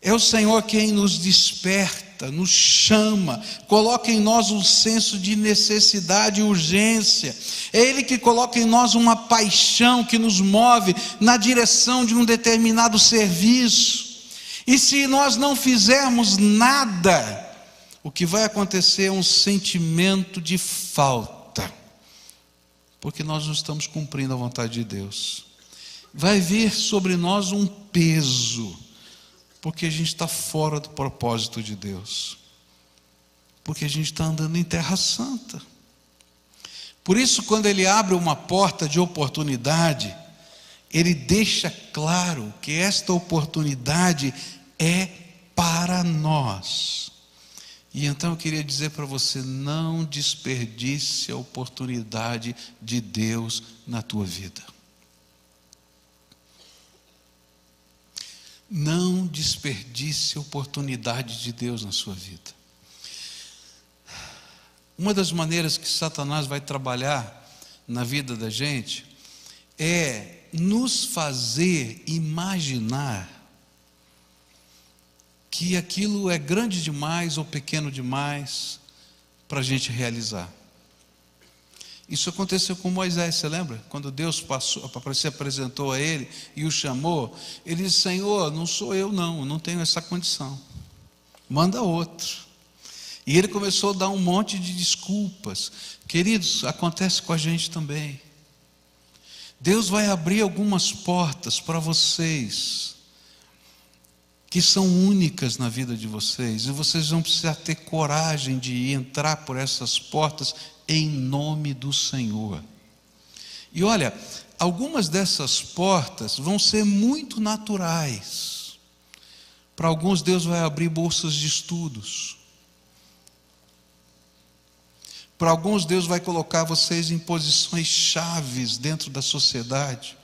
É o Senhor quem nos desperta, nos chama, coloca em nós um senso de necessidade e urgência. É Ele que coloca em nós uma paixão que nos move na direção de um determinado serviço. E se nós não fizermos nada, o que vai acontecer é um sentimento de falta, porque nós não estamos cumprindo a vontade de Deus. Vai vir sobre nós um peso, porque a gente está fora do propósito de Deus, porque a gente está andando em terra santa. Por isso, quando Ele abre uma porta de oportunidade, Ele deixa claro que esta oportunidade é para nós. E então eu queria dizer para você: não desperdice a oportunidade de Deus na tua vida. Não desperdice a oportunidade de Deus na sua vida. Uma das maneiras que Satanás vai trabalhar na vida da gente é nos fazer imaginar que aquilo é grande demais ou pequeno demais para a gente realizar. Isso aconteceu com Moisés, você lembra? Quando Deus se apresentou a ele e o chamou, ele disse: Senhor, não sou eu não tenho essa condição, manda outro. E ele começou a dar um monte de desculpas. Queridos, acontece com a gente também. Deus vai abrir algumas portas para vocês, que são únicas na vida de vocês, e vocês vão precisar ter coragem de entrar por essas portas em nome do Senhor. E olha, algumas dessas portas vão ser muito naturais. Para alguns, Deus vai abrir bolsas de estudos. Para alguns, Deus vai colocar vocês em posições chaves dentro da sociedade.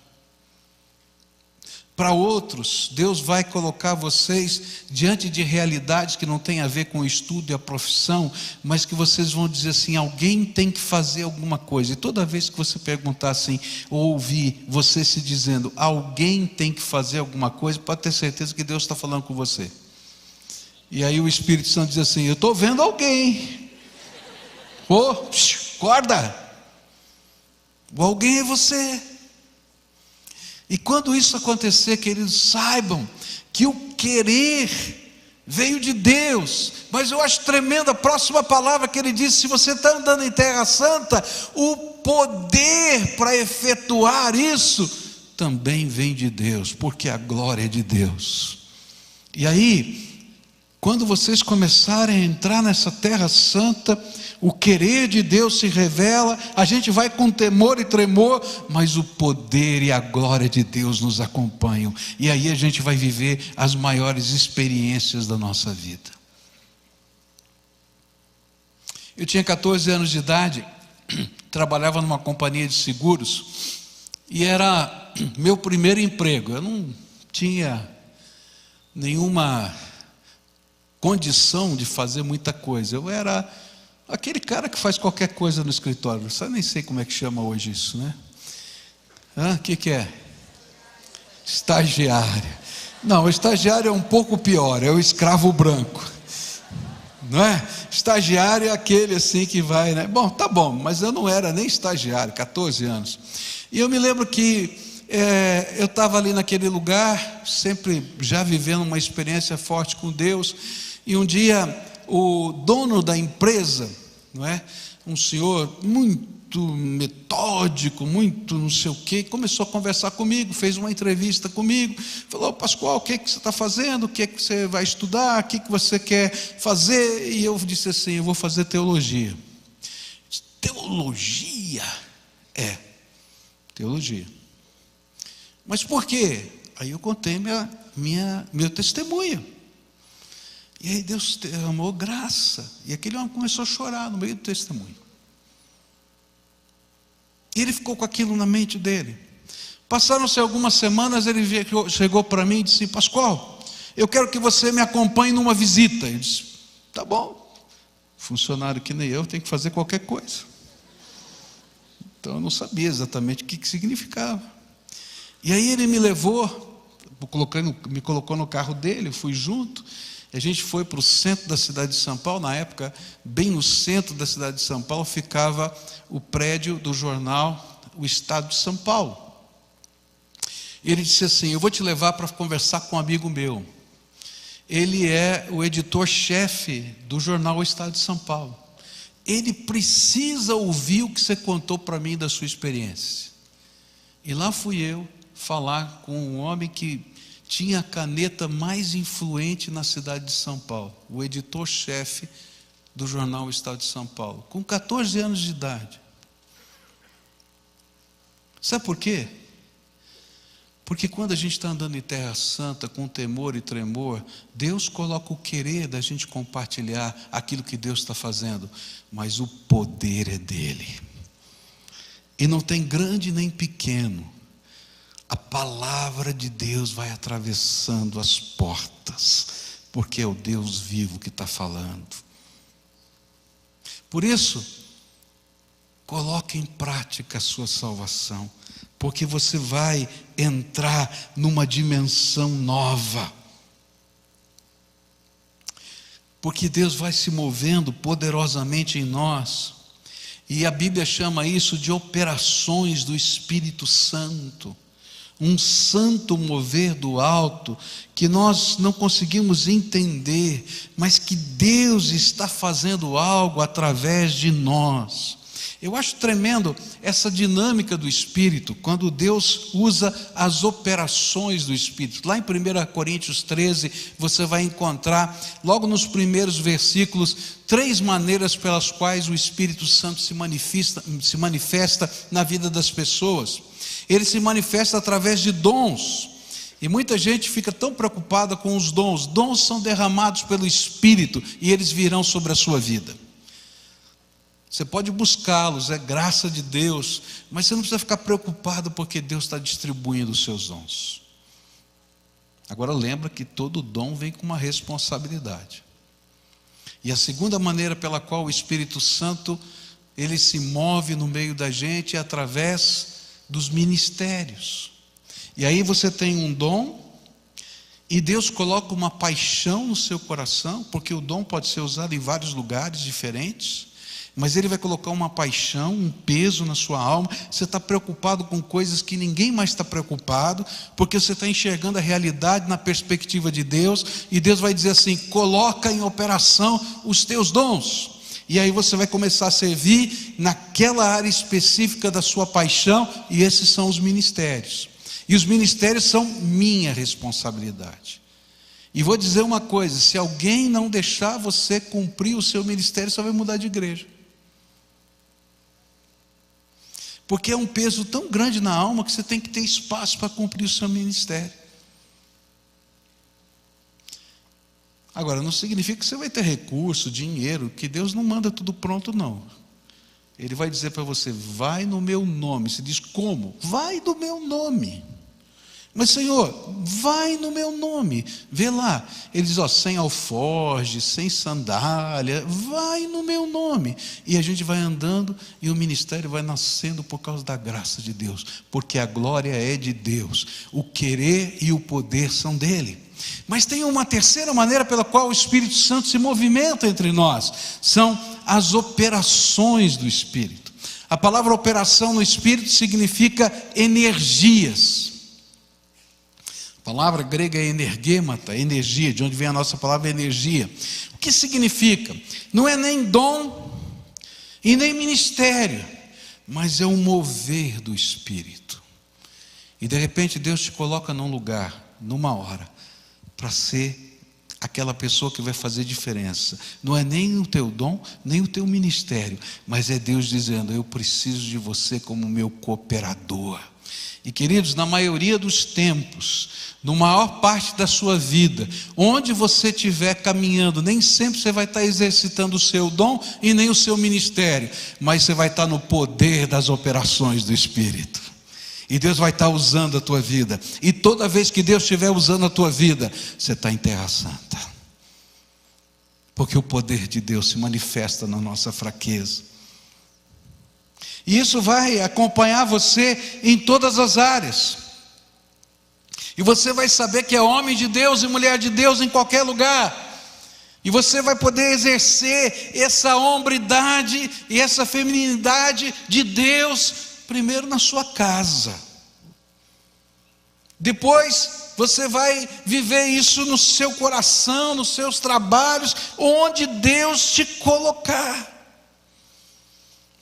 Para outros, Deus vai colocar vocês diante de realidades que não têm a ver com o estudo e a profissão, mas que vocês vão dizer assim: alguém tem que fazer alguma coisa. E toda vez que você perguntar assim, ou ouvir você se dizendo alguém tem que fazer alguma coisa, pode ter certeza que Deus está falando com você. E aí o Espírito Santo diz assim: eu estou vendo alguém. Acorda. O alguém é você. E quando isso acontecer, queridos, saibam que o querer veio de Deus. Mas eu acho tremenda a próxima palavra que ele disse: se você está andando em terra santa, o poder para efetuar isso também vem de Deus, porque a glória é de Deus. E aí, quando vocês começarem a entrar nessa terra santa, o querer de Deus se revela, a gente vai com temor e tremor, mas o poder e a glória de Deus nos acompanham, e aí a gente vai viver as maiores experiências da nossa vida. Eu tinha 14 anos de idade, trabalhava numa companhia de seguros, e era meu primeiro emprego. Eu não tinha nenhuma condição de fazer muita coisa, eu era aquele cara que faz qualquer coisa no escritório. Eu nem sei como é que chama hoje isso, né? O que é? Estagiário. Não, o estagiário é um pouco pior, é o escravo branco, não é? Estagiário é aquele assim que vai, né? Bom, tá bom, mas eu não era nem estagiário, 14 anos. E eu me lembro que eu estava ali naquele lugar, sempre já vivendo uma experiência forte com Deus, e um dia o dono da empresa, não é? Um senhor muito metódico, muito não sei o quê, começou a conversar comigo, fez uma entrevista comigo, falou: Pascoal, o que você está fazendo? O que você vai estudar? O que você quer fazer? E eu disse assim: eu vou fazer teologia. Teologia? Teologia. Mas por quê? Aí eu contei meu testemunho. E aí Deus derramou graça, e aquele homem começou a chorar no meio do testemunho. E ele ficou com aquilo na mente dele. Passaram-se algumas semanas, ele chegou para mim e disse: Pascoal, eu quero que você me acompanhe numa visita. Eu disse: tá bom, funcionário que nem eu tem que fazer qualquer coisa. Então eu não sabia exatamente o que significava. E aí ele me levou me colocou no carro dele, eu fui junto. A gente foi para o centro da cidade de São Paulo. Na época, bem no centro da cidade de São Paulo, ficava o prédio do jornal O Estado de São Paulo. Ele disse assim: eu vou te levar para conversar com um amigo meu. Ele é o editor-chefe do jornal O Estado de São Paulo. Ele precisa ouvir o que você contou para mim da sua experiência. E lá fui eu falar com um homem que tinha a caneta mais influente na cidade de São Paulo, o editor-chefe do jornal O Estado de São Paulo, com 14 anos de idade. Sabe por quê? Porque quando a gente está andando em terra santa, com temor e tremor, Deus coloca o querer da gente compartilhar aquilo que Deus está fazendo, mas o poder é dele. E não tem grande nem pequeno. A palavra de Deus vai atravessando as portas, porque é o Deus vivo que está falando. Por isso, coloque em prática a sua salvação, porque você vai entrar numa dimensão nova. Porque Deus vai se movendo poderosamente em nós, e a Bíblia chama isso de operações do Espírito Santo. Um santo mover do alto, que nós não conseguimos entender, mas que Deus está fazendo algo através de nós. Eu acho tremendo essa dinâmica do Espírito, quando Deus usa as operações do Espírito. Lá em 1 Coríntios 13, você vai encontrar, logo nos primeiros versículos, 3 maneiras pelas quais o Espírito Santo se manifesta na vida das pessoas. Ele se manifesta através de dons, e muita gente fica tão preocupada com os dons. Dons são derramados pelo Espírito, e eles virão sobre a sua vida. Você pode buscá-los, é graça de Deus, mas você não precisa ficar preocupado, porque Deus está distribuindo os seus dons. Agora lembra que todo dom vem com uma responsabilidade. E a segunda maneira pela qual o Espírito Santo ele se move no meio da gente é através dos ministérios. E aí você tem um dom, e Deus coloca uma paixão no seu coração, porque o dom pode ser usado em vários lugares diferentes, mas Ele vai colocar uma paixão, um peso na sua alma. Você está preocupado com coisas que ninguém mais está preocupado, porque você está enxergando a realidade na perspectiva de Deus, e Deus vai dizer assim: coloca em operação os teus dons. E aí você vai começar a servir naquela área específica da sua paixão, e esses são os ministérios. E os ministérios são minha responsabilidade. E vou dizer uma coisa: se alguém não deixar você cumprir o seu ministério, você vai mudar de igreja. Porque é um peso tão grande na alma que você tem que ter espaço para cumprir o seu ministério. Agora, não significa que você vai ter recurso, dinheiro, que Deus não manda tudo pronto, não. Ele vai dizer para você: vai no meu nome. Você diz: como? Vai no meu nome. Mas Senhor, vai no meu nome. Vê lá, ele diz: ó, sem alforje, sem sandália, vai no meu nome. E a gente vai andando, e o ministério vai nascendo por causa da graça de Deus, porque a glória é de Deus, o querer e o poder são dele. Mas tem uma terceira maneira pela qual o Espírito Santo se movimenta entre nós, são as operações do Espírito. A palavra operação no Espírito significa energias. A palavra grega é energêmata, energia, de onde vem a nossa palavra energia. O que significa? Não é nem dom e nem ministério, mas é um mover do Espírito. E de repente Deus te coloca num lugar, numa hora, para ser aquela pessoa que vai fazer diferença. Não é nem o teu dom, nem o teu ministério, mas é Deus dizendo: eu preciso de você como meu cooperador. E queridos, na maioria dos tempos, na maior parte da sua vida, onde você estiver caminhando, nem sempre você vai estar exercitando o seu dom e nem o seu ministério, mas você vai estar no poder das operações do Espírito. E Deus vai estar usando a tua vida. E toda vez que Deus estiver usando a tua vida, você está em terra santa. Porque o poder de Deus se manifesta na nossa fraqueza. E isso vai acompanhar você em todas as áreas. E você vai saber que é homem de Deus e mulher de Deus em qualquer lugar. E você vai poder exercer essa hombridade e essa feminilidade de Deus, primeiro na sua casa. Depois você vai viver isso no seu coração, nos seus trabalhos, onde Deus te colocar.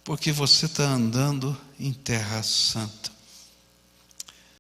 Porque você está andando em terra santa.